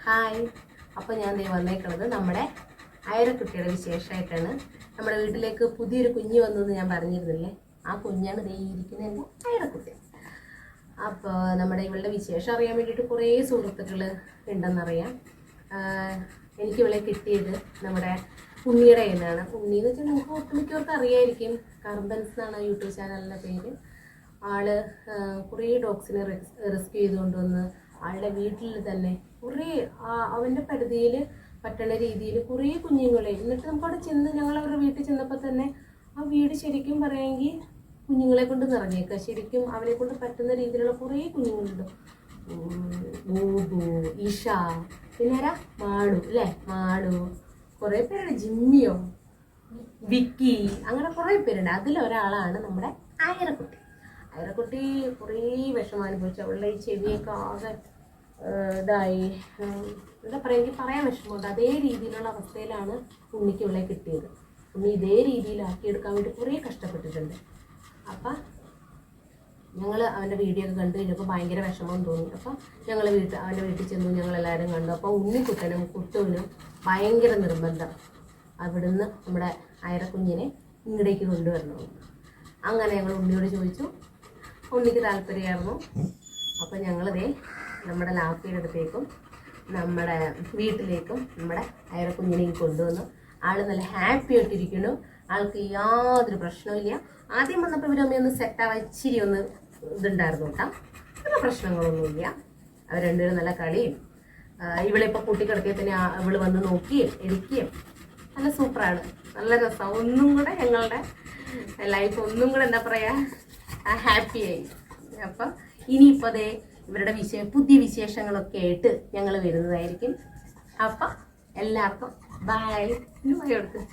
Hi. അപ്പോൾ ഞാൻ ദേ വന്നേക്കുന്നത് നമ്മുടെ അയരക്കുട്ടിയുടെ വിശേഷമായിട്ടാണ്. നമ്മുടെ വീട്ടിലേക്ക് പുതിയൊരു കുഞ്ഞ് വന്നത് ഞാൻ പറഞ്ഞിരുന്നില്ലേ, ആ കുഞ്ഞാണ് ദേ ഇരിക്കുന്ന എൻ്റെ അയരക്കുട്ടി. അപ്പോൾ നമ്മുടെ ഇവളുടെ വിശേഷം അറിയാൻ വേണ്ടിയിട്ട് കുറേ സുഹൃത്തുക്കൾ ഉണ്ടെന്നറിയാം. എനിക്ക് ഇവളെ കിട്ടിയത് നമ്മുടെ ഉണ്ണിയുടെ കയ്യിലാണ്. ഉണ്ണി എന്ന് വെച്ചാൽ നമുക്ക് ഒട്ടുമിക്കവർക്ക് അറിയായിരിക്കും, കർബൻസ് എന്നാണ് യൂട്യൂബ് ചാനലിൻ്റെ പേര്. ആള് കുറേ ഡോഗ്സിനെ റെസ്ക്യൂ ചെയ്തുകൊണ്ടുവന്ന് ആളുടെ വീട്ടിൽ തന്നെ കുറേ അവൻ്റെ പരിധിയിൽ പറ്റുന്ന രീതിയിൽ കുറേ കുഞ്ഞുങ്ങളെ, എന്നിട്ട് നമുക്കവിടെ ചെന്ന് ഞങ്ങൾ അവരുടെ വീട്ടിൽ ചെന്നപ്പോൾ തന്നെ ആ വീട് ശരിക്കും പറയുമെങ്കിൽ കുഞ്ഞുങ്ങളെ കൊണ്ട് നിറഞ്ഞേക്കുക. ശരിക്കും അവനെ കൊണ്ട് പറ്റുന്ന രീതിയിലുള്ള കുറേ കുഞ്ഞുങ്ങളുണ്ട്. ബൂബു, ഇഷ, പിന്നെ ആരാ, മാളു അല്ലേ, മാളു, കുറേ പേരുണ്ട്, ജിമ്മിയോ, വിക്കി, അങ്ങനെ കുറേ പേരുണ്ട്. അതിലൊരാളാണ് നമ്മുടെ അയരക്കുട്ടി. അയരക്കുട്ടി കുറേ വിഷമം അനുഭവിച്ചു. അവളുടെ ഈ ചെവിയൊക്കെ ആകെ ഇതായി, എന്താ പറയുക, എനിക്ക് പറയാൻ വിഷമമുണ്ട്. അതേ രീതിയിലുള്ള അവസ്ഥയിലാണ് ഉണ്ണിക്ക് ഇവളെ കിട്ടിയത്. ഉണ്ണി ഇതേ രീതിയിലാക്കിയെടുക്കാൻ വേണ്ടി കുറേ കഷ്ടപ്പെട്ടിട്ടുണ്ട്. അപ്പം ഞങ്ങൾ അവൻ്റെ വീഡിയോ ഒക്കെ കണ്ടു കഴിഞ്ഞപ്പോൾ ഭയങ്കര വിഷമം തോന്നി. അപ്പം ഞങ്ങൾ അവൻ്റെ വീട്ടിൽ ചെന്നു, ഞങ്ങളെല്ലാവരും കണ്ടു. അപ്പോൾ ഉണ്ണിക്കുട്ടനും കുട്ടുവിനും ഭയങ്കര നിർബന്ധം അവിടുന്ന് നമ്മുടെ അയരക്കുഞ്ഞിനെ ഇങ്ങടേക്ക് കൊണ്ടുവരണമെന്ന്. അങ്ങനെ ഞങ്ങൾ ഉണ്ണിയോട് ചോദിച്ചു. ഉണ്ണിക്ക് താല്പര്യമായിരുന്നു. അപ്പോൾ ഞങ്ങളിതേ നമ്മുടെ ലാഫിയുടെ അടുത്തേക്കും നമ്മുടെ വീട്ടിലേക്കും നമ്മുടെ അയരക്കുഞ്ഞിനെയും കൊണ്ടുവന്നു. ആൾ നല്ല ഹാപ്പി ആയിട്ടിരിക്കുന്നു. ആൾക്ക് യാതൊരു പ്രശ്നമില്ല. ആദ്യം വന്നപ്പോൾ ഇവരമ്മയൊന്ന് സെറ്റാവാൻ ഇച്ചിരി ഒന്ന് ഇതുണ്ടായിരുന്നു കേട്ടോ. പിന്നെ പ്രശ്നങ്ങളൊന്നുമില്ല. അവർ രണ്ടുപേരും നല്ല കളിയും, ഇവളിപ്പോൾ കൂട്ടിക്കിടത്തിയ തന്നെ ഇവള് വന്ന് നോക്കിയും ഇരിക്കുകയും നല്ല സൂപ്പറാണ്, നല്ല രസം. ഒന്നും കൂടെ ഞങ്ങളുടെ ലൈഫ് ഒന്നും കൂടെ എന്താ പറയുക ഹാപ്പിയായി. അപ്പം ഇനിയിപ്പോൾ അതേ ഇവരുടെ പുതിയ വിശേഷങ്ങളൊക്കെ ആയിട്ട് ഞങ്ങൾ വരുന്നതായിരിക്കും. അപ്പം എല്ലാവർക്കും ബൈ. ബൈ കൊടുക്കും.